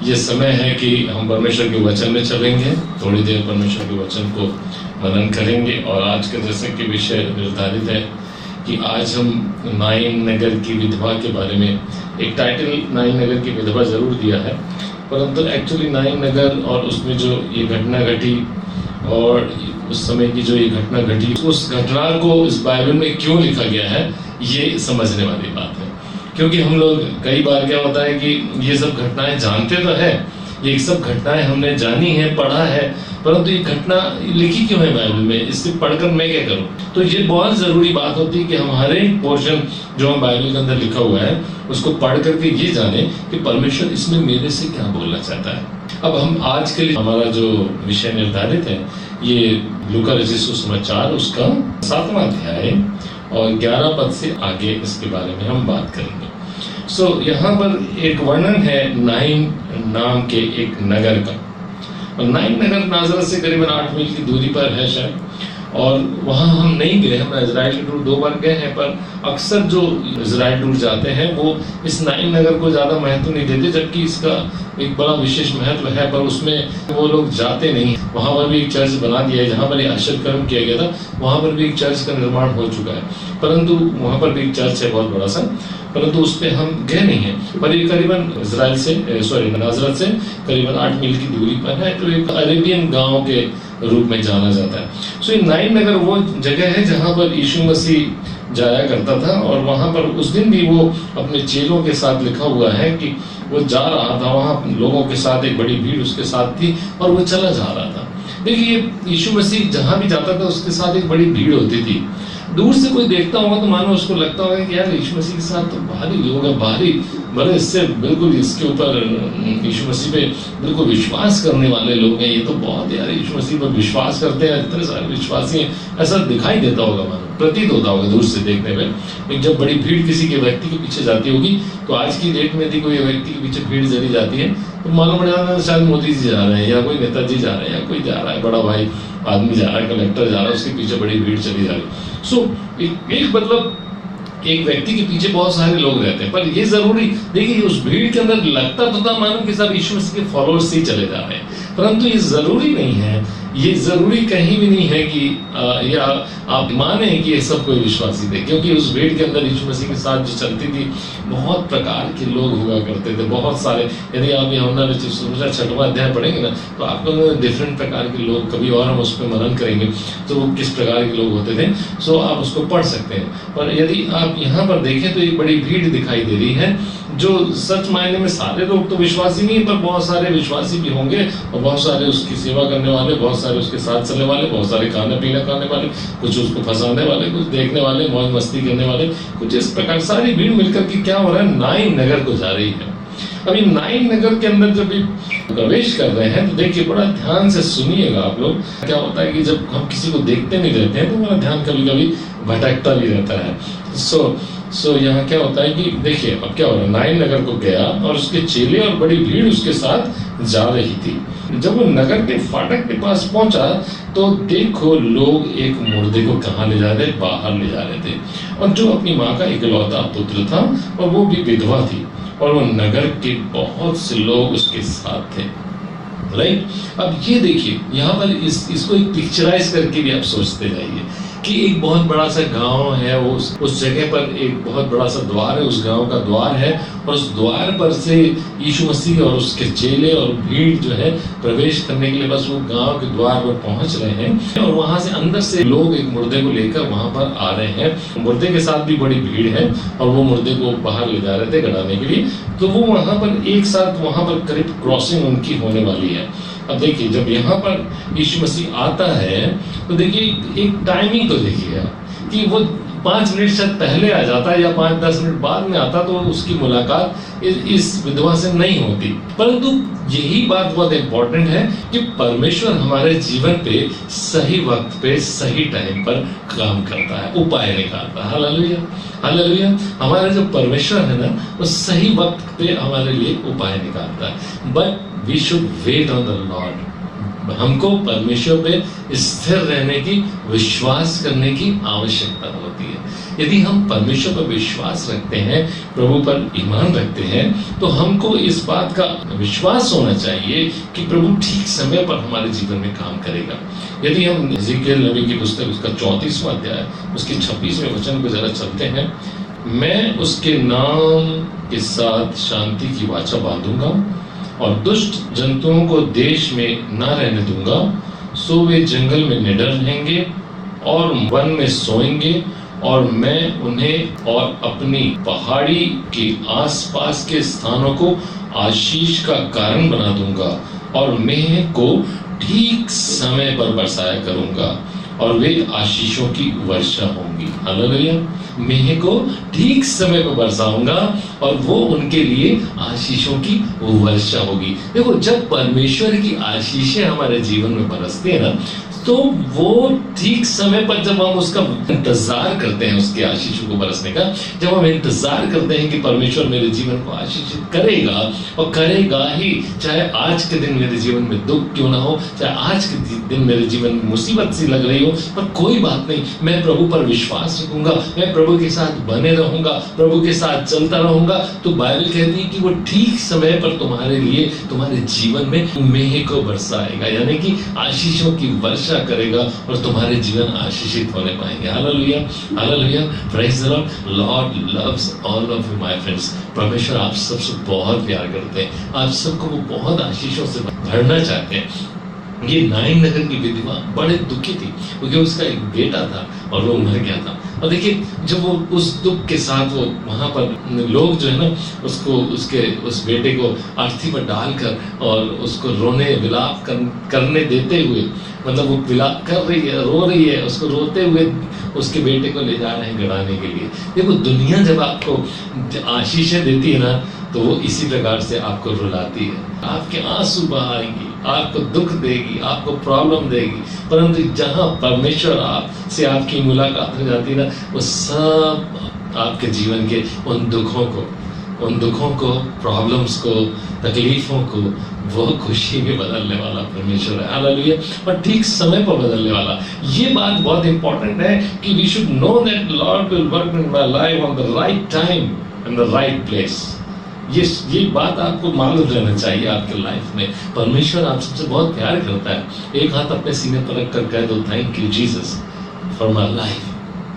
ये समय है कि हम परमेश्वर के वचन में चलेंगे। थोड़ी देर परमेश्वर के वचन को मनन करेंगे। और आज का जैसे कि विषय निर्धारित है कि आज हम नाइन नगर की विधवा के बारे में, एक टाइटल नाइन नगर की विधवा जरूर दिया है, परंतु एक्चुअली नाइन नगर और उसमें जो ये घटना घटी और उस समय की जो ये घटना घटी, उस घटना को इस बाइबल में क्यों लिखा गया है, ये समझने वाली बात है। क्योंकि हम लोग कई बार क्या होता है कि ये सब घटनाएं जानते तो है, ये सब घटनाएं हमने जानी है, पढ़ा है, परंतु ये घटना लिखी क्यों है बाइबल में, इससे पढ़कर मैं क्या करूं। तो ये बहुत जरूरी बात होती है कि हम हर एक पोर्शन जो हम बाइबल के अंदर लिखा हुआ है उसको पढ़ करके ये जाने कि परमेश्वर इसमें मेरे से क्या बोलना चाहता है। अब हम आज के लिए हमारा जो विषय निर्धारित है ये लूका रचित सुसमाचार उसका 7वां अध्याय और 11 पद से आगे इसके बारे में हम बात करेंगे। यहाँ पर एक वर्णन है नाइन नाम के एक नगर का। और नाइन नगर नाजरत से करीबन 8 मील की दूरी पर है शायद, और वहाँ हम नहीं गए। हम इजराइल टूर 2 बार गए हैं, पर अक्सर जो इजराइल टूर जाते हैं वो इस नाइन नगर को ज़्यादा महत्व नहीं देते, जबकि इसका एक बड़ा विशेष महत्व है, पर उसमें वो लोग जाते नहीं। वहाँ पर भी एक चर्च बना दिया है, जहाँ पर ये आश्चर्य कर्म किया गया था वहाँ पर भी एक चर्च का निर्माण हो चुका है, परंतु वहाँ पर भी एक चर्च है बहुत बड़ा सा, परंतु उस पर हम गए नहीं हैं। पर ये करीबन इजराइल से नाजरत से करीबन 8 मील की दूरी पर है, तो एक अरेबियन गांव के रूप में जाना जाता है। ये नाइन नगर वो जगह है जहाँ पर यीशु मसीह जाया करता था, और वहाँ पर उस दिन भी वो अपने चेलों के साथ लिखा हुआ है कि वो जा रहा था, वहाँ लोगों के साथ एक बड़ी भीड़ उसके साथ थी और वो चला जा रहा था। देखिए यीशु मसीह जहाँ भी जाता था उसके साथ एक बड़ी भीड़ होती थी। दूर से कोई देखता होगा तो मानो उसको लगता होगा कि यार यीशु मसीह के साथ तो भारी लोग हैं, भारी बड़े, इससे बिल्कुल इसके ऊपर यीशु मसीह पे बिल्कुल विश्वास करने वाले लोग हैं, ये तो बहुत यार यीशु मसीह पर विश्वास करते हैं, इतने सारे विश्वासी हैं, ऐसा दिखाई देता होगा, मानो प्रतीत होता होगा दूर से देखने में। जब बड़ी भीड़ किसी के व्यक्ति के पीछे जाती होगी, तो आज की डेट में यदि कोई व्यक्ति के पीछे भीड़ चली जाती है तो मालूम पड़ जाता है शायद मोदी जी जा रहे हैं, या कोई नेताजी जा रहे हैं, या कोई जा रहा है, बड़ा भाई आदमी जा रहा है, कलेक्टर जा रहा है, उसके पीछे बड़ी भीड़ चली जा रही। एक मतलब एक व्यक्ति के पीछे बहुत सारे लोग रहते हैं, पर ये जरूरी देखिए उस भीड़ के अंदर लगता तो था मानो कि सब यीशु मसीह के फॉलोअर्स ही चले जा रहे हैं, परंतु ये जरूरी नहीं है, ये जरूरी कहीं भी नहीं है कि या आप माने कि ये सब कोई विश्वासी थे, क्योंकि उस भीड़ के अंदर यीशु मसीह के साथ जो चलती थी बहुत प्रकार के लोग हुआ करते थे, बहुत सारे। यदि आप यूहन्ना रचित सुसमाचार 6वां अध्याय पढ़ेंगे ना तो आप लोग डिफरेंट प्रकार के लोग, कभी और हम उस पर मनन करेंगे तो वो किस प्रकार के लोग होते थे, आप उसको पढ़ सकते हैं। पर यदि आप यहाँ पर देखें तो एक बड़ी भीड़ दिखाई दे रही है, जो सच मायने में सारे लोग तो विश्वासी नहीं, पर बहुत सारे विश्वासी भी होंगे, और बहुत सारे उसकी सेवा करने वाले, बहुत सारे उसके साथ चलने वाले, बहुत सारे खाने पीने खाने वाले, कुछ उसको फंसाने वाले, कुछ देखने वाले, मौज मस्ती करने वाले, कुछ इस प्रकार सारी भीड़ मिलकर के क्या हो रहा है, नाइन नगर को जा रही है। अभी नाइन नगर के अंदर जब प्रवेश कर रहे हैं तो देखिए बड़ा ध्यान से सुनिएगा आप लोग। क्या होता है कि जब हम किसी को देखते नहीं रहते हैं तो हमारा ध्यान कभी कभी भटकता भी रहता है। यहाँ क्या होता है कि देखिए अब क्या हो रहा है, नाइन नगर को गया और उसके चेले और बड़ी भीड़ उसके साथ जा रही थी। जब वो नगर के फाटक के पास पहुंचा तो देखो लोग एक मुर्दे को कहाँ ले जा रहे, बाहर ले जा रहे थे, और जो अपनी माँ का इकलौता पुत्र था और वो भी विधवा थी, और वो नगर के बहुत से लोग उसके साथ थे। राइट, अब ये देखिए यहाँ पर इसको एक पिक्चराइज करके भी आप सोचते जाइए कि एक बहुत बड़ा सा गांव है, उस जगह पर एक बहुत बड़ा सा द्वार है, उस गांव का द्वार है, और उस द्वार पर से यीशु मसीह और उसके चेले और भीड़ जो है प्रवेश करने के लिए बस वो गांव के द्वार पर पहुंच रहे हैं, और वहां से अंदर से लोग एक मुर्दे को लेकर वहां पर आ रहे हैं। मुर्दे के साथ भी बड़ी भीड़ है, और वो मुर्दे को बाहर ले जा रहे थे गड़ाने के लिए, तो वो वहां पर एक साथ वहां पर करीब क्रॉसिंग उनकी होने वाली है। अब देखिए जब यहाँ पर यीशु मसीह आता है तो देखिए एक टाइमिंग तो देखिए कि वो 5 मिनट शायद पहले आ जाता है या 5-10 मिनट बाद में आता तो उसकी मुलाकात इस विधवा से नहीं होती। परंतु यही बात बहुत इंपॉर्टेंट है कि परमेश्वर हमारे जीवन पे सही वक्त पे सही टाइम पर काम करता है, उपाय निकालता है। Hallelujah, hallelujah. हमारा जो परमेश्वर है ना वो सही वक्त पे हमारे लिए उपाय निकालता है। But we should wait on the Lord. हमको परमेश्वर पे स्थिर रहने की, विश्वास करने की आवश्यकता होती है। यदि हम परमेश्वर पर विश्वास रखते हैं, प्रभु पर ईमान रखते हैं, तो हमको इस बात का विश्वास होना चाहिए कि प्रभु ठीक समय पर हमारे जीवन में काम करेगा। यदि हम एजेकियल नबी की पुस्तक उसका 34वां अध्याय उसके 26वें वचन को जरा चलते हैं, मैं उसके नाम के साथ शांति की वाचा बांधूंगा और दुष्ट जंतुओं को देश में न रहने दूंगा, सो वे जंगल में निडर रहेंगे और वन में सोएंगे, और मैं उन्हें और अपनी पहाड़ी के आसपास के स्थानों को आशीष का कारण बना दूंगा और मेंह को ठीक समय पर बरसाया करूंगा और वे आशीषों की वर्षा होंगी। हालेलुया। मेंह को ठीक समय पर बरसाऊंगा और वो उनके लिए आशीषों की वर्षा होगी। देखो, जब परमेश्वर की आशीषें हमारे जीवन में बरसती है ना, तो वो ठीक समय पर जब हम उसका इंतजार करते हैं, उसके आशीषों को बरसने का, जब हम इंतजार करते हैं कि परमेश्वर मेरे जीवन को आशीषित करेगा और करेगा ही, चाहे आज के दिन मेरे जीवन में दुख क्यों ना हो, चाहे आज के दिन मेरे जीवन में मुसीबत सी लग रही हो, पर कोई बात नहीं, मैं प्रभु पर विश्वास रखूंगा, मैं प्रभु के साथ बने रहूंगा, प्रभु के साथ चलता रहूंगा, तो बाइबल कहती है कि वो ठीक समय पर तुम्हारे लिए, तुम्हारे जीवन में मेंह को बरसाएगा, यानी कि आशीषों की वर्षा करेगा और तुम्हारे जीवन आशीषित होने पाएंगे। Hallelujah, hallelujah, praise the Lord. Lord loves all of you my friends. परमेश्वर आप सबसे बहुत प्यार करते हैं, आप सबको वो बहुत आशीषों से भरना चाहते हैं। ये नाइन नगर की विधवा बड़े दुखी थी क्योंकि उसका एक बेटा था और वो मर गया था। और देखिए, जब वो उस दुख के साथ वो वहां पर लोग जो है ना, उसको उस बेटे को अर्थी पर डालकर और उसको रोने विलाप करने देते हुए, मतलब वो विलाप कर रही है, रो रही है, उसको रोते हुए उसके बेटे को ले जा रहे हैं गड़ाने के लिए। देखो, दुनिया जब आपको आशीषें देती है ना, तो वो इसी प्रकार से आपको रुलाती है, आपके आंसू बहाएंगी, आपको दुख देगी, आपको प्रॉब्लम देगी। परंतु जहां परमेश्वर आपसे आपकी मुलाकात हो जाती है ना, वो सब आपके जीवन के उन दुखों को, प्रॉब्लम्स को, तकलीफों को वो खुशी में बदलने वाला परमेश्वर है। हालेलुया। और ठीक समय पर बदलने वाला। ये बात बहुत इंपॉर्टेंट है कि we should know that Lord will work in my life on the right time and the right place. ये बात आपको मालूम रहना चाहिए आपके लाइफ में। परमेश्वर आप सबसे बहुत प्यार करता है। एक हाथ अपने सीने पर रख कर कह दो, thank you Jesus for my life.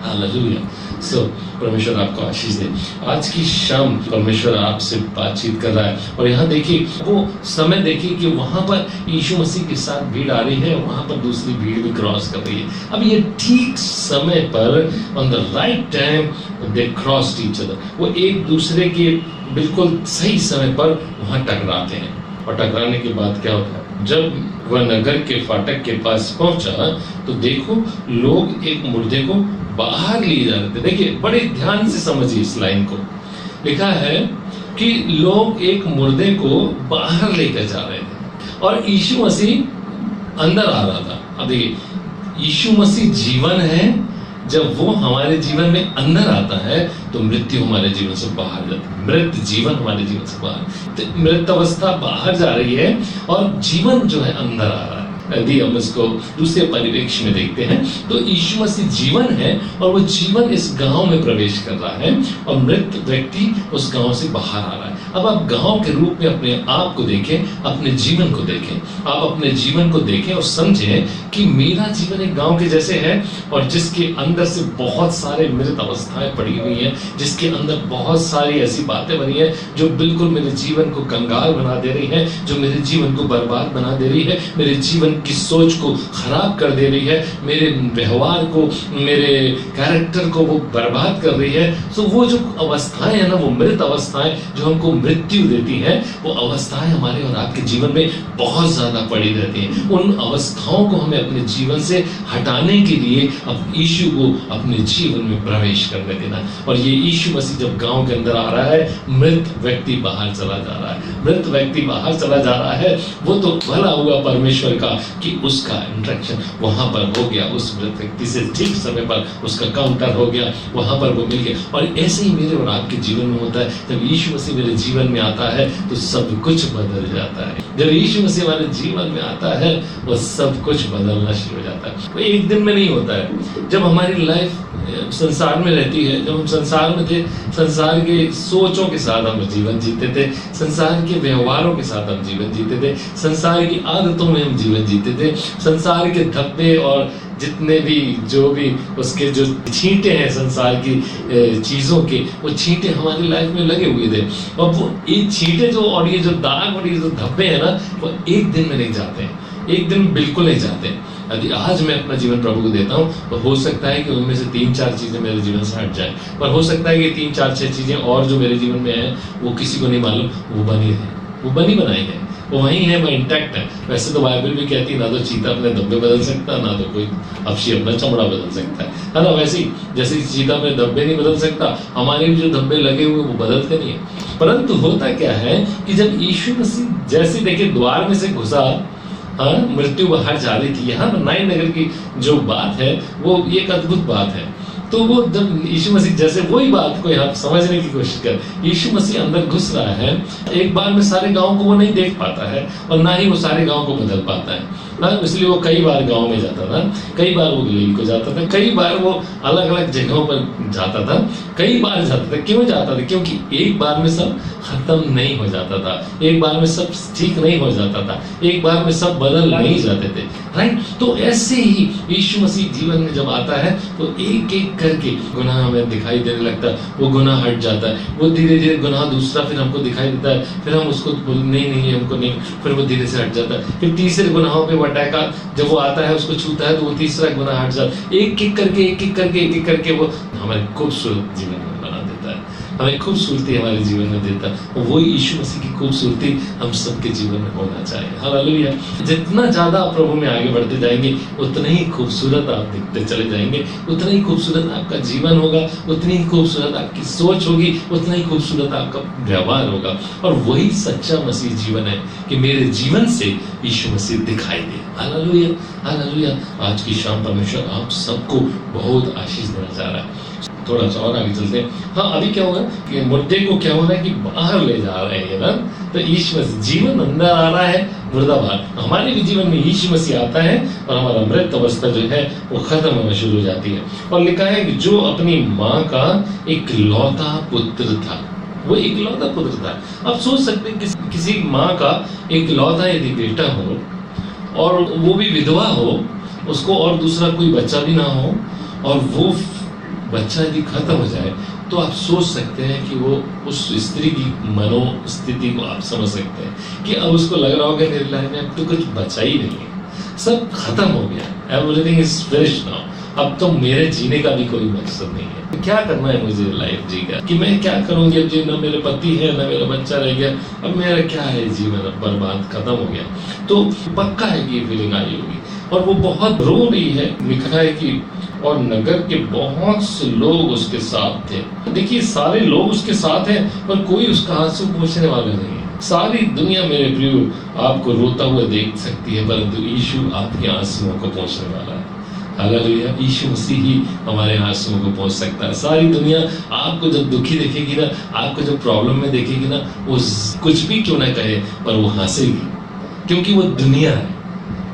Hallelujah. So परमेश्वर आपको आशीष दे। आज की शाम परमेश्वर आपसे बातचीत कर रहा है और यहाँ देखिए, वो समय देखिए कि वहां पर यीशु मसीह के साथ भीड़ आ रही है, वहां पर दूसरी भीड़ भी क्रॉस कर रही है। अब ये ठीक समय पर, on the right time they crossed each other, वो एक दूसरे के बिल्कुल सही समय पर वहां टकराते हैं। और टकराने के बाद क्या होता है, जब वह नगर के फाटक के पास पहुंचा तो देखो, लोग एक मुर्दे को बाहर लिए जा रहे थे। देखिए, बड़े ध्यान से समझिए इस लाइन को। लिखा है कि लोग एक मुर्दे को बाहर लेकर जा रहे थे और यीशु मसीह अंदर आ रहा था। अब देखिए, यीशु मसीह जीवन है। जब वो हमारे जीवन में अंदर आता है तो मृत्यु हमारे जीवन से बाहर जाती है, मृत जीवन हमारे जीवन से बाहर, तो मृत अवस्था बाहर जा रही है और जीवन जो है अंदर आ रहा है। यदि हम इसको दूसरे परिप्रेक्ष्य में देखते हैं तो यीशु मसीह जीवन है और वो जीवन इस गांव में प्रवेश कर रहा है और मृत व्यक्ति उस गांव से बाहर आ रहा है। अब आप गांव के रूप में अपने आप को देखें, अपने जीवन को देखें, आप अपने जीवन को देखें और समझें कि मेरा जीवन एक गांव के जैसे है और जिसके अंदर से बहुत सारे मृत अवस्थाएं पड़ी हुई हैं, जिसके अंदर बहुत सारी ऐसी बातें बनी है जो बिल्कुल मेरे जीवन को कंगाल बना दे रही है, जो मेरे जीवन को बर्बाद बना दे रही है, मेरे जीवन की सोच को खराब कर दे रही है, मेरे व्यवहार को, मेरे कैरेक्टर को वो बर्बाद कर रही है। तो वो जो अवस्थाएं है ना, वो मृत अवस्थाएं जो हमको मृत्यु देती हैं, वो अवस्थाएं हमारे और आपके जीवन में बहुत ज्यादा पड़ी रहती हैं। उन अवस्थाओं को हमें अपने जीवन से हटाने के लिए अब यीशु को अपने जीवन में प्रवेश करने देना। और ये यीशु मसीह जब गांव के अंदर आ रहा है, मृत व्यक्ति बाहर चला जा रहा है, मृत व्यक्ति बाहर चला जा रहा है। वो तो भला हुआ परमेश्वर का कि उसका इंटरेक्शन वहां पर हो गया, उस मृत व्यक्ति से ठीक समय पर उसका काउंटर हो गया, वहां पर वो मिल गया। और ऐसे ही मेरे और आपके जीवन में होता है। जब यीशु मसीह मेरे जीवन में आता है तो सब कुछ बदल जाता है। जब यीशु मसीह हमारे जीवन में आता है वो सब कुछ बदलना शुरू हो जाता है। वो एक दिन में नहीं होता है। जब हमारी लाइफ संसार में रहती है। जब हम संसार में थे, संसार के सोचों के साथ हम जीवन जीते थे, संसार के व्यवहारों के साथ हम जीवन जीते थे, संसार की आदतों में हम जीवन जीते थे, संसार के धब्बे और जितने भी जो भी उसके जो छींटे हैं संसार की चीज़ों के, वो छींटे हमारी लाइफ में लगे हुए थे। और वो ये छींटे जो और ये जो दाग और ये जो धब्बे हैं ना, वो एक दिन में नहीं जाते हैं, एक दिन बिल्कुल नहीं जाते। यदि आज मैं अपना जीवन प्रभु को देता हूँ तो हो सकता है कि उनमें से 3-4 चीज़ें मेरे जीवन से हट जाएं, पर हो सकता है कि 3-4-6 चीज़ें और जो मेरे जीवन में हैं वो किसी को नहीं मालूम, वो बनी है, वो बनी बनाई है, वो वहीं है, वो इंटैक्ट है। वैसे तो बाइबल भी कहती है ना तो चीता अपने धब्बे बदल सकता, ना तो कोई अपशी अपना चमड़ा बदल सकता है ना। वैसे ही जैसे चीता अपने धब्बे नहीं बदल सकता, हमारे भी जो धब्बे लगे हुए वो बदलते नहीं है। परंतु होता क्या है कि जब यीशु मसीह जैसे देखिए द्वार में से घुसा, हाँ, मृत्यु बाहर जा रही थी। यहाँ नाइन नगर की जो बात है वो एक अद्भुत बात है। तो वो जब यीशु मसीह जैसे वही बात को यहाँ समझने की कोशिश कर, यीशु मसीह अंदर घुस रहा है, एक बार में सारे गांव को वो नहीं देख पाता है और ना ही वो सारे गांव को बदल पाता है ना, इसलिए वो कई बार गांव में जाता था, कई बार वो गलील को जाता था, कई बार वो अलग अलग जगहों पर जाता था, कई बार जाता था। क्यों जाता था? क्योंकि एक बार में सब खत्म नहीं हो जाता था, एक बार में सब ठीक नहीं हो जाता था, एक बार में सब बदल नहीं जाते थे, राइट। तो ऐसे ही यीशु मसीह जीवन में जब आता है तो एक एक करके गुनाह हमें दिखाई देने लगता है, वो गुनाह हट जाता है, वो धीरे धीरे गुनाह दूसरा फिर हमको दिखाई देता है, फिर हम उसको नहीं हमको नहीं, फिर वो धीरे से हट जाता है, फिर तीसरे गुनाहों पे अटैक जब वो आता है उसको छूता है तो वो तीसरा गुनाह हट जाता है। एक एक करके वो हमारे खूबसूरत जीवन में बना देता है, हमें खूबसूरती हमारे जीवन में देता है। वो यीशु मसीह की खूबसूरती हम सबके जीवन में होना चाहिए। हालेलुया। जितना ज्यादा आप प्रभु में आगे बढ़ते जाएंगे उतना ही खूबसूरत आप दिखते चले जाएंगे, उतना ही खूबसूरत आपका जीवन होगा, उतनी ही खूबसूरत आपकी सोच होगी, उतना ही खूबसूरत आपका व्यवहार होगा। और वही सच्चा मसीह जीवन है कि मेरे जीवन से यीशु मसीह दिखाई दे। Hallelujah, hallelujah. आज की शाम परमेश्वर आप सबको बहुत आशीष देना चाह रहा है। थोड़ा सा और आगे चलते हैं। हाँ, अभी क्या होगा कि मुर्दे को क्या हो रहा है कि बाहर ले जा रहे हैं ना, तो यीशु मसीह जीवन अंदर आ रहा है, मुर्दा बाहर। हमारे भी जीवन में यीशु मसीह आता है और हमारा मृत अवस्था जो है वो खत्म होना शुरू हो जाती है। और लिखा है कि जो अपनी माँ का इकलौता पुत्र था, वो इकलौता पुत्र था। आप सोच सकते हैं किसी माँ का इकलौता यदि बेटा हो और वो भी विधवा हो, उसको और दूसरा कोई बच्चा भी ना हो, और वो बच्चा यदि खत्म हो जाए, तो आप सोच सकते हैं कि वो उस स्त्री की मनोस्थिति को आप समझ सकते हैं कि अब उसको लग रहा होगा मेरी लाइफ में अब तो कुछ बचा ही नहीं है, सब खत्म हो गया, एवरीथिंग इज फिनिश्ड नाउ, अब तो मेरे जीने का भी कोई मकसद नहीं है। तो क्या करना है मुझे लाइफ जी का, कि मैं क्या करूंगी अब जी, ना मेरे पति है ना मेरा बच्चा रह गया, अब मेरा क्या है जीवन, अब बर्बाद खत्म हो गया। तो पक्का है कि ये फीलिंग आई होगी और वो बहुत रो रही है। लिखा है कि और नगर के बहुत से लोग उसके साथ थे। देखिए सारे लोग उसके साथ हैं पर कोई उसका आंसू पोंछने वाला नहीं है। सारी दुनिया मेरे प्रियो आपको रोता हुआ देख सकती है, परंतु यीशु आपके आंसुओं को पोंछने वाला है। हालेलुया। यीशु मसीह ही हमारे आंसुओं को पोंछ सकता है। सारी दुनिया आपको जब दुखी देखेगी ना, आपको जब प्रॉब्लम में देखेगी ना, वो कुछ भी क्यों ना कहे पर वो हंसेगी, क्योंकि वो दुनिया है।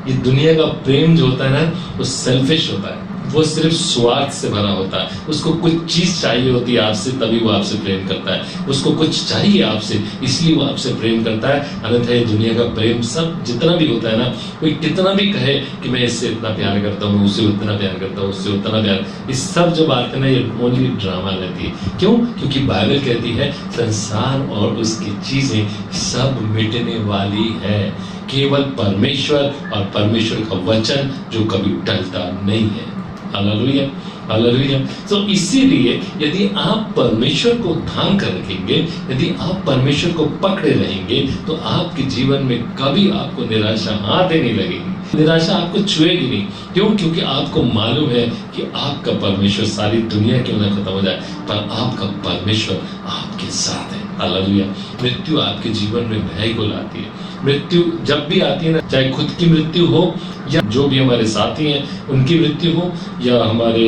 ये दुनिया का प्रेम जो होता है ना, वो सेल्फिश होता है, वो सिर्फ स्वार्थ से भरा होता है। उसको कुछ चीज चाहिए होती है आपसे, तभी वो आपसे प्रेम करता है। उसको कुछ चाहिए आपसे, इसलिए वो आपसे प्रेम करता है। अन्यथा ये दुनिया का प्रेम सब जितना भी होता है ना, कोई कितना भी कहे कि मैं इससे इतना प्यार करता हूँ, उससे उतना प्यार करता हूँ, उससे उतना प्यार, इस सब जो बातें ना ये ओनली ड्रामा रहती है। क्यों? क्योंकि बाइबल कहती है संसार और उसकी चीजें सब मिटने वाली है, केवल परमेश्वर और परमेश्वर का वचन जो कभी टलता नहीं है। Hallelujah, hallelujah. तो इसीलिए यदि आप परमेश्वर को थाम कर रखेंगे, यदि आप परमेश्वर को पकड़े रहेंगे, तो आपके जीवन में कभी आपको निराशा हाथ ही नहीं लगेगी, निराशा आपको छुएगी नहीं। क्यों? क्योंकि आपको मालूम है कि आपका परमेश्वर, सारी दुनिया क्यों ना खत्म हो जाए पर आपका परमेश्वर आपके साथ है। हालेलुया। मृत्यु आपके जीवन में भय को लाती है। मृत्यु जब भी आती है ना, चाहे खुद की मृत्यु हो या जो भी हमारे साथी हैं उनकी मृत्यु हो या हमारे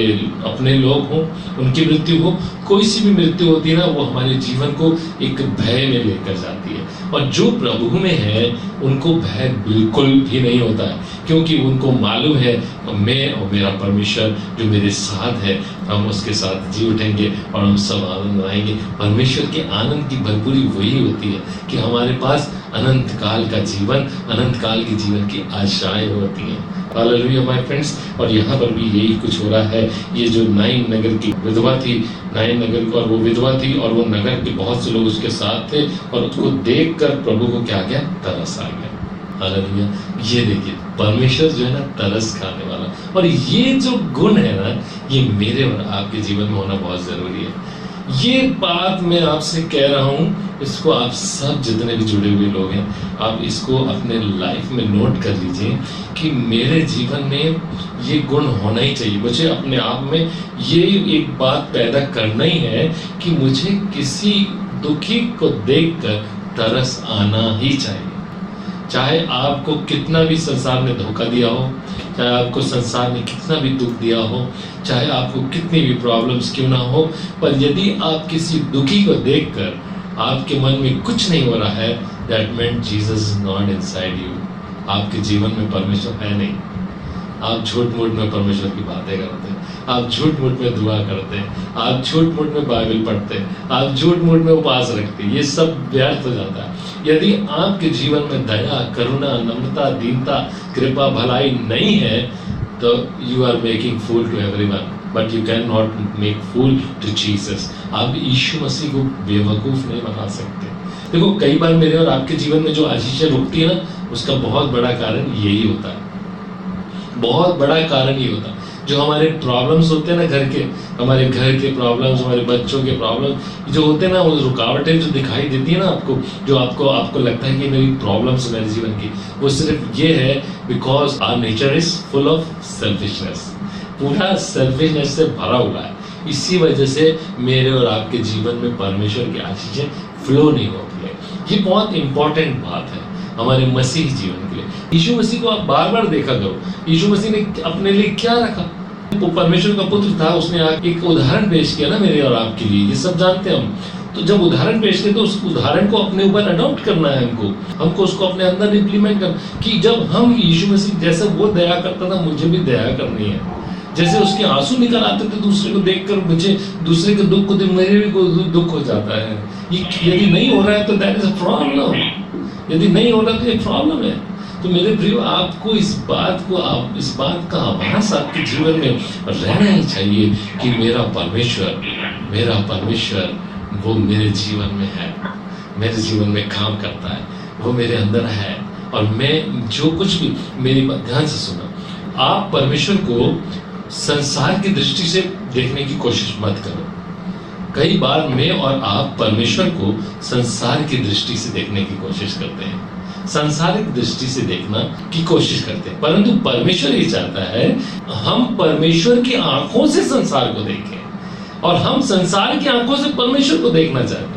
अपने लोग हों उनकी मृत्यु हो, कोई सी भी मृत्यु होती है ना, वो हमारे जीवन को एक भय में लेकर जाती है। और जो प्रभु में है उनको भय बिल्कुल भी नहीं होता है, क्योंकि उनको मालूम है मैं और मेरा परमेश्वर जो मेरे साथ है, हम उसके साथ जी उठेंगे और हम सब आनंद आएंगे। परमेश्वर के आनंद की भरपूरी वही होती है कि हमारे पास अनंत काल का जीवन, अनंत काल के जीवन की आशाएं होती हैं। Hallelujah my friends. और यहाँ पर भी यही कुछ हो रहा है। ये जो नाइन नगर की विधवा थी, नाइन नगर की, और वो विधवा थी और वो नगर के बहुत से लोग उसके साथ थे, और उसको देखकर प्रभु को क्या गया, तरस आ गया। हालेलुया। ये देखिए परमेश्वर जो है ना, तरस खाने वाला। और ये जो गुण है ना, ये मेरे और आपके जीवन में होना बहुत जरूरी है। ये बात मैं आपसे कह रहा हूँ, इसको आप सब जितने भी जुड़े हुए लोग हैं, आप इसको अपने लाइफ में नोट कर लीजिए कि मेरे जीवन में ये गुण होना ही चाहिए। मुझे अपने आप में ये एक बात पैदा करना ही है कि मुझे किसी दुखी को देखकर तरस आना ही चाहिए। चाहे आपको कितना भी संसार ने धोखा दिया हो, चाहे आपको संसार ने कितना भी दुख दिया हो, चाहे आपको कितनी भी प्रॉब्लम्स क्यों ना हो, पर यदि आप किसी दुखी को देखकर आपके मन में कुछ नहीं हो रहा है, that means Jesus is not inside you. आपके जीवन में परमेश्वर है नहीं। आप झूठ मूठ में परमेश्वर की बातें करते हैं, आप झूठ मूठ में दुआ करते हैं, आप झूठ मूठ में बाइबल पढ़ते हैं, आप झूठ मूठ में उपवास रखते हैं, ये सब व्यर्थ हो जाता है। यदि आपके जीवन में दया, करुणा, नम्रता, दीनता, कृपा, भलाई नहीं है, तो you are making fool to everyone, but you can not make fool to Jesus. आप यीशु मसीह को बेवकूफ नहीं बना सकते। देखो कई बार मेरे और आपके जीवन में जो आशीषें रुकती है ना, उसका बहुत बड़ा कारण यही होता है। बहुत बड़ा कारण ये होता है। जो हमारे प्रॉब्लम्स होते हैं ना, हमारे घर के प्रॉब्लम्स, हमारे बच्चों के प्रॉब्लम जो होते हैं ना, वो रुकावटें जो दिखाई देती है ना आपको, जो आपको लगता है कि मेरी प्रॉब्लम्स मेरे जीवन की, वो सिर्फ ये है because our nature is full of selfishness. पूरा सेल्फिशनेस से भरा हुआ है। इसी वजह से मेरे और आपके जीवन में परमेश्वर की आशीषें फ्लो नहीं होती है। ये बहुत इंपॉर्टेंट बात है हमारे मसीह जीवन के लिए। यीशु मसीह को आप बार बार देखा करो, यीशु मसीह ने अपने लिए क्या रखा। वो परमेश्वर का पुत्र था, उसने एक उदाहरण पेश किया ना मेरे और आपके लिए, ये सब जानते हैं हम। तो जब उदाहरण पेश किया तो उस उदाहरण को अपने ऊपर अडॉप्ट करना है हमको उसको अपने अंदर इम्प्लीमेंट करना, कि जब हम यीशु मसीह जैसे वो दया करता था, मुझे भी दया करनी है। जैसे उसके आंसू निकल आते थे दूसरे को देखकर, मुझे दूसरे के दुख को देख मेरे भी दुख हो जाता है। ये यदि नहीं हो रहा है तो दैट इज अ प्रॉब्लम। यदि नहीं हो रहा तो एक प्रॉब्लम है। तो मेरे प्रियो, आपको इस बात का आभास आपके जीवन में रहना ही चाहिए कि मेरा परमेश्वर वो मेरे जीवन में है, मेरे जीवन में काम करता है, वो मेरे अंदर है। और मैं जो कुछ भी, मेरी बात ध्यान से सुना, आप परमेश्वर को संसार की दृष्टि से देखने की कोशिश मत करो। कई बार मैं और आप परमेश्वर को संसार की दृष्टि से देखने की कोशिश करते हैं, सांसारिक दृष्टि से देखना की कोशिश करते हैं, परंतु परमेश्वर ये चाहता है हम परमेश्वर की आंखों से संसार को देखें, और हम संसार की आंखों से परमेश्वर को देखना चाहते हैं।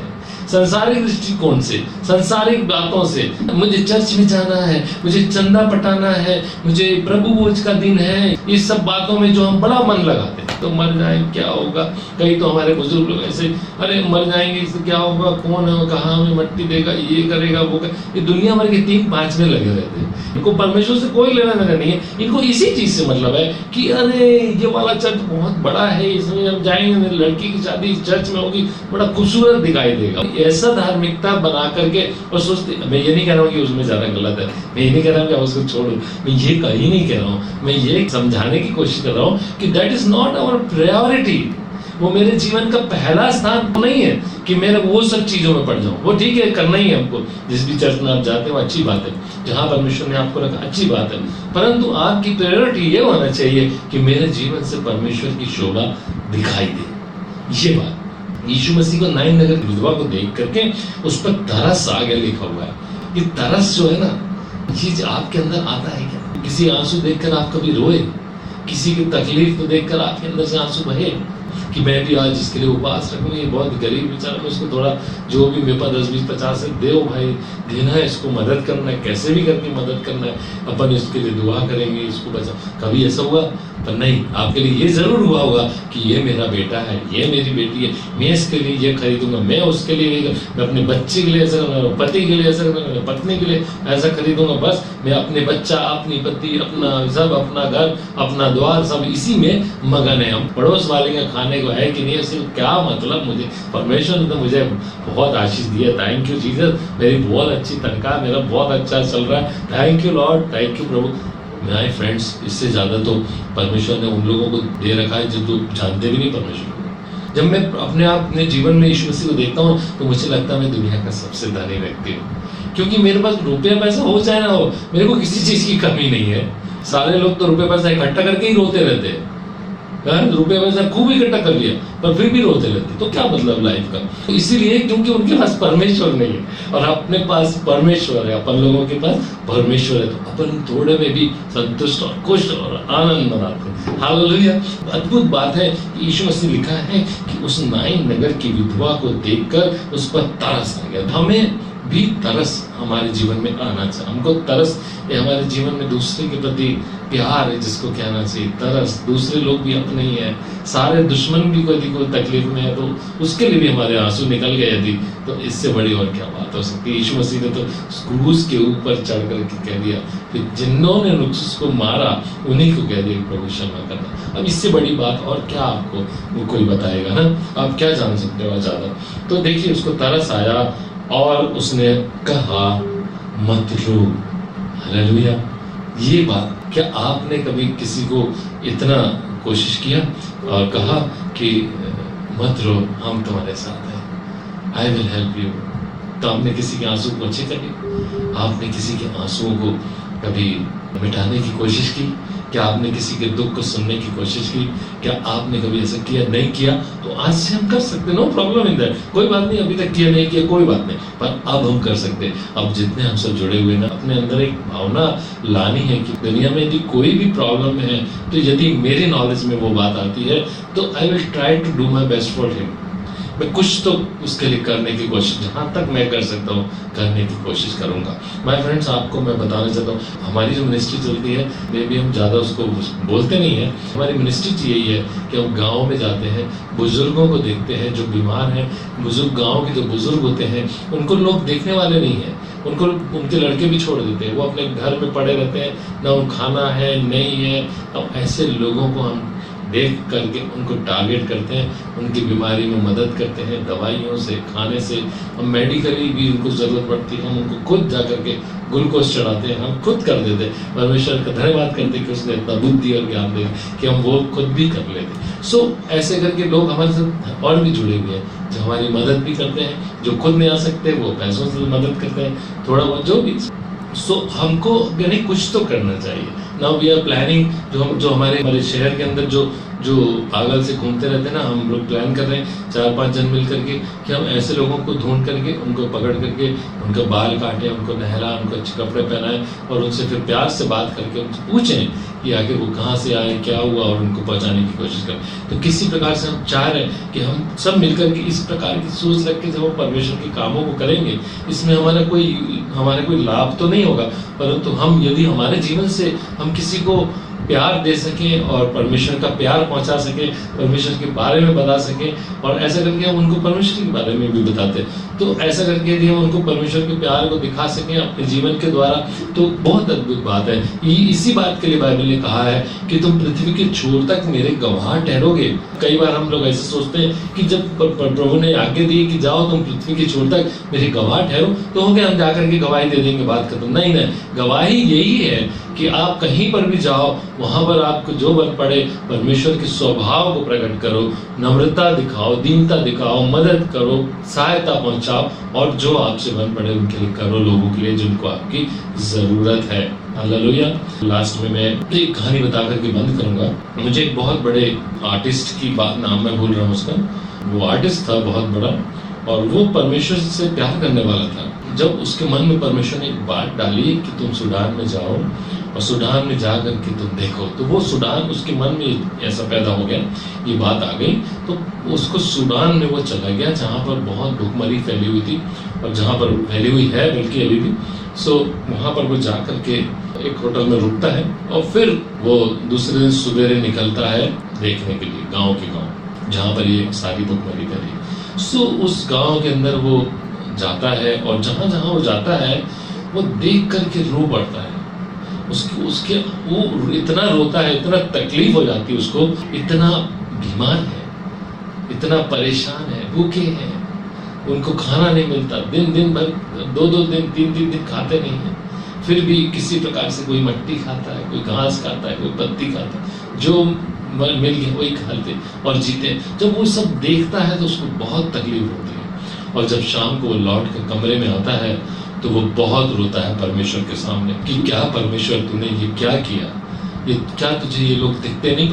संसारिक दृष्टिकोण से, संसारिक बातों से, मुझे चर्च में जाना है, मुझे चंदा पटाना है, मुझे प्रभु भोज का दिन है, इस सब बातों में जो हम बड़ा मन लगाते हैं। तो मर जाए क्या होगा, कई तो हमारे बुजुर्ग लोग ऐसे, अरे मर जाएंगे इससे क्या होगा, कौन है कहाँ हमें मट्टी देगा, ये करेगा वो करेगा। ये दुनिया भर के 3-5 में लगे रहते हैं। इनको परमेश्वर से कोई लेना देना नहीं है। इनको इसी चीज से मतलब है कि अरे ये वाला चर्च बहुत बड़ा है, इसमें हम जाएंगे, लड़की की शादी चर्च में होगी, बड़ा खूबसूरत दिखाई देगा। ऐसा धार्मिकता बना करके और सोचते, मैं ये नहीं कह रहा हूँ कि उसमें ज्यादा गलत है, मैं ये नहीं कह रहा हूँ कि आप उसको छोड़ो, मैं ये कहीं नहीं कह रहा हूँ, मैं ये समझाने की कोशिश कर रहा हूँ कि that is not our priority. वो मेरे जीवन का पहला स्थान नहीं है कि मैं वो सब चीजों में पड़ जाऊं। वो ठीक है, करना ही है हमको, जिस भी चर्च में आप जाते हो अच्छी बात है, जहां परमेश्वर ने आपको रखा अच्छी बात है, परंतु आपकी प्रायोरिटी ये होना चाहिए कि मेरे जीवन से परमेश्वर की शोभा दिखाई दे। ये बात यीशु मसीह को नाइन नगर की विधवा को देख करके उस पर तरस आ गया लिखा हुआ है। ये तरस जो है ना, चीज आपके अंदर आता है क्या? किसी आंसू देखकर आप कभी रोए? किसी की तकलीफ को देखकर आपके अंदर से आंसू बहे? कि मैं भी आज इसके लिए उपवास रखूँ, ये बहुत गरीब बेचारा, मैं उसको थोड़ा जो भी मेरे पास 10, 20, 50 है दे भाई, देना है, इसको मदद करना है, कैसे भी करके मदद करना है, अपन इसके लिए दुआ करेंगे, इसको बचा। कभी ऐसा हुआ? पर नहीं, आपके लिए ये जरूर हुआ होगा कि ये मेरा बेटा है, ये मेरी बेटी है, मैं इसके लिए ये खरीदूंगा, मैं उसके लिए, मैं अपने बच्चे के लिए ऐसा करूँगा, पति के लिए ऐसा करूँगा, पत्नी के लिए ऐसा खरीदूंगा। बस मैं अपने बच्चा, अपनी पति, अपना सब, अपना घर, अपना द्वार, सब इसी में मगन है। हम पड़ोस वाले के खाने को है कि नहीं, सिर्फ क्या मतलब, मुझे परमेश्वर ने मुझे बहुत आशीष दिया। थैंक यू जीसस, मेरी बहुत अच्छी तनख्वाह, मेरा बहुत अच्छा चल रहा है। Thank you Lord, thank you Prabhu. My friends, इससे ज़्यादा तो परमेश्वर ने उन लोगों को दे रखा है जो तो जानते भी नहीं परमेश्वर को। जब मैं अपने जीवन में यीशु मसीह को देखता हूँ तो मुझे लगता है मैं दुनिया का सबसे धनी व्यक्ति हूँ, क्योंकि मेरे पास रुपया पैसा हो चाहे ना हो, मेरे को किसी चीज़ की कमी नहीं है। सारे लोग तो रुपये पैसा इकट्ठा करके ही रोते रहते हैं, रुपये पैसा खूब इकट्ठा कर लिया पर फिर भी रोते रहते, तो क्या मतलब लाइफ का? तो इसीलिए क्योंकि उनके पास परमेश्वर नहीं है और अपने पास परमेश्वर है, अपन लोगों के पास परमेश्वर है, तो अपन थोड़े में भी संतुष्ट और खुश और आनंद मनाते हैं। हालेलुया। अद्भुत बात है कि यीशु मसीह लिखा है कि उस नाइन नगर की विधवा को देखकर उस पर तरस आ गया। हमें भी तरस हमारे जीवन में आना चाहिए। हमको तरस, ये हमारे जीवन में दूसरे के प्रति प्यार है जिसको कहना चाहिए तरस। दूसरे लोग भी अपने ही हैं, सारे दुश्मन भी कोई तकलीफ में है तो उसके लिए भी हमारे आंसू निकल गए यदि, तो इससे बड़ी और क्या बात हो सकती है। यीशु मसीह ने तो क्रूस के ऊपर चढ़ करके कह दिया, फिर जिन्होंने उसको मारा उन्हीं को कह दिया प्रभु क्षमा करना। अब इससे बड़ी बात और क्या आपको कोई बताएगा ना, आप क्या जान सकते हो ज़्यादा। तो देखिए, उसको तरस आया और उसने कहा मत रो। हालेलुया। ये बात, क्या आपने कभी किसी को इतना कोशिश किया और कहा कि मत रो, हम तुम्हारे साथ हैं, आई विल हेल्प यू? तो आपने किसी के आंसू को अच्छे करे? आपने किसी के आंसुओं को कभी मिटाने की कोशिश की? क्या आपने किसी के दुख को सुनने की कोशिश की? क्या आपने कभी ऐसा किया? नहीं किया तो आज से हम कर सकते, नो प्रॉब्लम इन दैट, कोई बात नहीं। अभी तक किया नहीं किया कोई बात नहीं, पर अब हम कर सकते। अब जितने हम सब जुड़े हुए ना, अपने अंदर एक भावना लानी है कि दुनिया में यदि कोई भी प्रॉब्लम है तो यदि मेरे नॉलेज में वो बात आती है तो I will try to do my best for him. मैं कुछ तो उसके लिए करने की कोशिश, जहाँ तक मैं कर सकता हूँ करने की कोशिश करूँगा। माय फ्रेंड्स, आपको मैं बताना चाहता हूँ, हमारी जो मिनिस्ट्री चलती है, मे भी हम ज़्यादा उसको बोलते नहीं हैं, हमारी मिनिस्ट्री यही है कि हम गाँव में जाते हैं, बुजुर्गों को देखते हैं जो बीमार हैं। बुजुर्ग, गाँव के जो बुजुर्ग होते हैं उनको लोग देखने वाले नहीं हैं, उनको उनके लड़के भी छोड़ देते हैं, वो अपने घर में पड़े रहते हैं, ना उन खाना है नहीं है। अब ऐसे लोगों को हम देख करके उनको टारगेट करते हैं, उनकी बीमारी में मदद करते हैं, दवाइयों से, खाने से। हम मेडिकली भी उनको ज़रूरत पड़ती है, हम उनको खुद जा करके ग्लूकोज चढ़ाते हैं, हम खुद कर देते हैं। परमेश्वर का धन्यवाद करते हैं कि उसने इतना बुद्धि और ज्ञान दे कि हम वो खुद भी कर लेते। सो ऐसे करके लोग हमारे साथ और भी जुड़े हुए हैं जो हमारी मदद भी करते हैं, जो खुद नहीं आ सकते वो पैसों से मदद करते हैं, थोड़ा बहुत जो भी। सो हमको यानी कुछ तो करना चाहिए। नाउ वी आर प्लानिंग, जो हमारे शहर के अंदर जो पागल से घूमते रहते हैं ना, हम लोग प्लान कर रहे हैं 4-5 जन मिल करके कि हम ऐसे लोगों को ढूंढ करके उनको पकड़ करके उनका बाल काटें, उनको नहला, उनको अच्छे कपड़े पहनाएं और उनसे फिर प्यार से बात करके उनसे पूछें कि आखिर वो कहाँ से आए, क्या हुआ, और उनको पहुँचाने की कोशिश करें। तो किसी प्रकार से हम चाह रहे हैं कि हम सब मिलकर के इस प्रकार की सोच रख के जब हम परमेश्वर के कामों को करेंगे, इसमें हमारा कोई लाभ तो नहीं होगा, परंतु हम यदि हमारे जीवन से हम किसी को प्यार दे सकें और परमेश्वर का प्यार पहुंचा सकें, परमेश्वर के बारे में बता सकें, और ऐसा करके हम उनको परमेश्वर के बारे में भी बताते हैं। तो ऐसा करके यदि हम उनको परमेश्वर के प्यार को दिखा सकें अपने जीवन के द्वारा, तो बहुत अद्भुत बात है। इसी बात के लिए बाइबल ने कहा है कि तुम पृथ्वी के छोर तक मेरे गवाह ठहरोगे। कई बार हम लोग ऐसे सोचते हैं कि जब प्रभु ने आज्ञा दी कि जाओ तुम पृथ्वी के छोर तक मेरे गवाह ठहरो, तो हो गया, हम जाकर के गवाही दे देंगे, बात खत्म। नहीं, गवाही यही है कि आप कहीं पर भी जाओ, वहां पर आपको जो बन पड़े परमेश्वर के स्वभाव को प्रकट करो, नम्रता दिखाओ, दीनता दिखाओ, मदद करो, सहायता पहुंचाओ, और जो आपसे बन पड़े उनके लिए करो, लोगों के लिए जिनको आपकी जरूरत है। हालेलुया। लास्ट में मैं एक कहानी बता करके बंद करूंगा। मुझे एक बहुत बड़े आर्टिस्ट की बात, नाम मैं भूल रहा हूँ उसका, वो आर्टिस्ट था बहुत बड़ा और वो परमेश्वर से प्यार करने वाला था। जब उसके मन में परमेश्वर ने एक बात डाली कि तुम सूडान में जाओ और सूडान में जा करके तुम देखो। तो वो सूडान, उसके मन में ऐसा पैदा हो गया, ये बात आ गई, तो उसको सूडान में वो चला गया जहाँ पर बहुत भुखमरी फैली हुई थी और जहाँ पर फैली हुई है बल्कि अभी भी। सो वहाँ पर वो जा करके एक होटल में रुकता है और फिर वो दूसरे दिन सवेरे निकलता है देखने के लिए गाँव के गाँव जहाँ पर ये सारी भुखमरी फैली। सो उस गाँव के अंदर वो जाता है और जहाँ जहाँ वो जाता है वो देख करके रो पड़ता है। उसके वो इतना रोता है, इतना तकलीफ हो जाती है उसको, इतना बीमार है, इतना परेशान है, भूखे हैं, उनको खाना नहीं मिलता, दिन भर 2-2 दिन 3-3 दिन खाते नहीं है, फिर भी किसी प्रकार से कोई मट्टी खाता है, कोई घास खाता है, कोई पत्ती खाता है, जो मिल गया वही खाते और जीते। जब वो सब देखता है तो उसको बहुत तकलीफ होती है और जब शाम को वो लौट कर कमरे में आता है तो वो बहुत रोता है परमेश्वर के सामने कि क्या परमेश्वर तूने ये क्या किया, ये क्या तुझे ये लोग दिखते नहीं,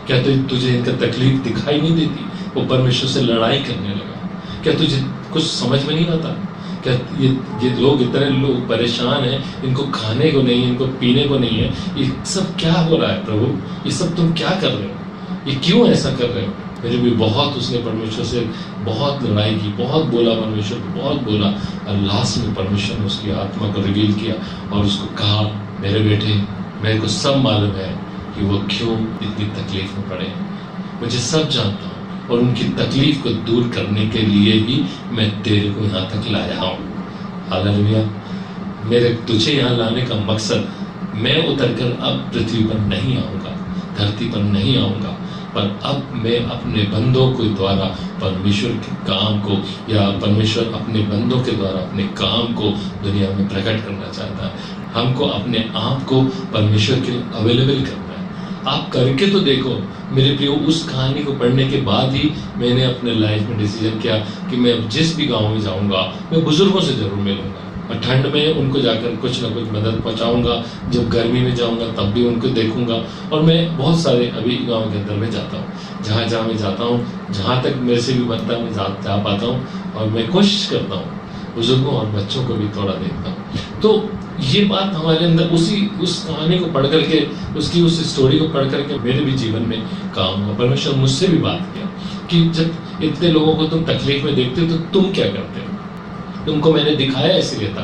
क्या तुझे इनका तकलीफ दिखाई नहीं देती। वो परमेश्वर से लड़ाई करने लगा, क्या तुझे कुछ समझ में नहीं आता, क्या ये लोग इतने लोग परेशान हैं, इनको खाने को नहीं, इनको पीने को नहीं है, ये सब क्या हो रहा है प्रभु, ये सब तुम क्या कर रहे हो, ये क्यों ऐसा कर रहे हो। फिर भी बहुत उसने परमेश्वर से बहुत लड़ाई की, बहुत बोला परमेश्वर को, बहुत बोला और लास्ट में परमेश्वर ने उसकी आत्मा को रिवील किया और उसको कहा, मेरे बेटे मेरे को सब मालूम है कि वो क्यों इतनी तकलीफ में पड़े, मुझे सब जानता हूँ और उनकी तकलीफ को दूर करने के लिए ही मैं तेरे को यहाँ तक लाया हूँ। हालेलुया। मेरे तुझे यहाँ लाने का मकसद, मैं उतरकर अब पृथ्वी पर नहीं आऊँगा, धरती पर नहीं आऊँगा, पर अब मैं अपने बंदों के द्वारा परमेश्वर के काम को, या परमेश्वर अपने बंदों के द्वारा अपने काम को दुनिया में प्रकट करना चाहता है। हमको अपने आप को परमेश्वर के अवेलेबल करना है। आप करके तो देखो मेरे प्रियो। उस कहानी को पढ़ने के बाद ही मैंने अपने लाइफ में डिसीजन किया कि मैं जिस भी गाँव में जाऊँगा मैं बुजुर्गों से जरूर मिलूंगा और ठंड में उनको जाकर कुछ ना कुछ मदद पहुंचाऊंगा। जब गर्मी में जाऊंगा तब भी उनको देखूंगा। और मैं बहुत सारे अभी गांव के अंदर में जाता हूँ, जहाँ जहाँ मैं जाता हूँ, जहाँ तक मेरे से भी बनता है मैं जा पाता हूँ और मैं कोशिश करता हूँ बुजुर्गों और बच्चों को भी थोड़ा देखता हूँ। तो ये बात हमारे अंदर उस कहानी को पढ़ करके, उसकी उस स्टोरी को पढ़ करके मेरे भी जीवन में काम हुआ। परमेश्वर मुझसे भी बात किया कि जब इतने लोगों को तुम तकलीफ में देखते हो तो तुम क्या करते हो। तुमको मैंने दिखाया इसलिए था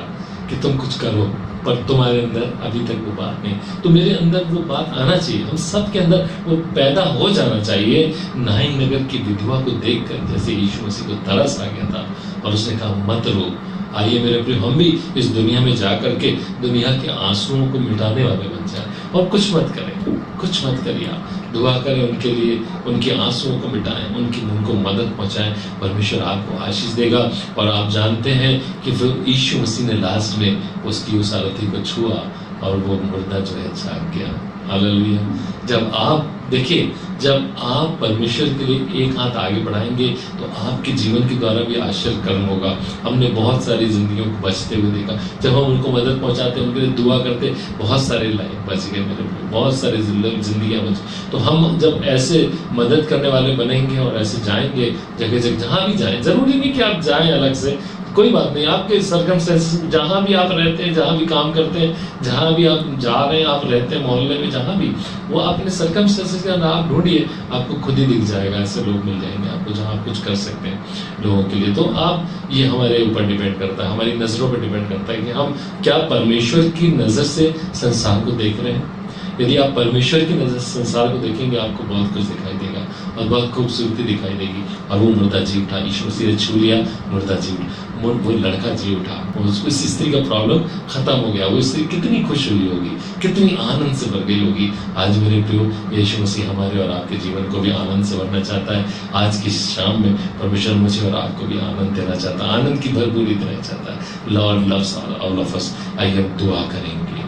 कि तुम कुछ करो, पर तुम्हारे अंदर अभी तक वो बात नहीं। तो मेरे अंदर वो बात आना चाहिए, हम सब के अंदर वो पैदा हो जाना चाहिए। नाइन नगर की विधवा को देखकर जैसे यीशु मसीह को तरस आ गया था और उसने कहा मत रो, आइए मेरे प्रिय हम भी इस दुनिया में जा करके दुनिया के आंसुओं को मिटाने वाले बन जाए। और कुछ मत करें, कुछ मत करिए, आप दुआ करें उनके लिए, उनके आंसुओं को मिटाएं, उनको मदद पहुंचाएं। परमेश्वर आपको आशीष देगा। और आप जानते हैं कि फिर यीशु मसीह ने लास्ट में उसकी उस अर्थी को छुआ और वो मुर्दा जो है जाग गया। हालेलुया। जब आप देखिए, जब आप परमेश्वर के लिए एक हाथ आगे बढ़ाएंगे तो आपके जीवन के द्वारा भी आश्चर्य कर्म होगा। हमने बहुत सारी जिंदगियों को बचते हुए देखा। जब हम उनको मदद पहुंचाते, उनके लिए दुआ करते, बहुत सारे लाइफ बच गए मेरे, बहुत सारी जिंदगियां बची। तो हम जब ऐसे मदद करने वाले बनेंगे और ऐसे जाएंगे जगह जगह, जहाँ भी जाएं, जरूरी नहीं कि आप जाएं अलग से, कोई बात नहीं, आपके सर्कमस्टेंसेस जहाँ भी आप रहते हैं, जहाँ भी काम करते हैं, जहाँ भी आप जा रहे हैं, आप रहते हैं मोहल्ले में, जहाँ भी, वो अपने सर्कमस्टेंसेस के अंदर आप ढूंढिए, आपको खुद ही दिख जाएगा। ऐसे लोग मिल जाएंगे आपको जहाँ आप कुछ कर सकते हैं लोगों के लिए। तो आप, ये हमारे ऊपर डिपेंड करता है, हमारी नजरों पर डिपेंड करता है कि हम क्या परमेश्वर की नजर से संसार को देख रहे हैं। यदि आप परमेश्वर की नजर से संसार को देखेंगे आपको बहुत कुछ दिखाई देगा और बहुत खूबसूरती दिखाई देगी। और वो मुर्दा जी उठा, यीशु मसीह ने छू लिया, मुर्दा जी उठा, वो लड़का जी उठा, उस स्त्री का प्रॉब्लम खत्म हो गया। वो स्त्री कितनी खुश हुई होगी, कितनी आनंद से भर गई होगी। आज मेरे प्रियो, यीशु मसीह हमारे और आपके जीवन को भी आनंद से भरना चाहता है। आज की शाम में परमेश्वर मुझे और आपको भी आनंद देना चाहता है, आनंद की भरपूरी देना चाहता है। Lord loves all of us. आइए हम दुआ करेंगे।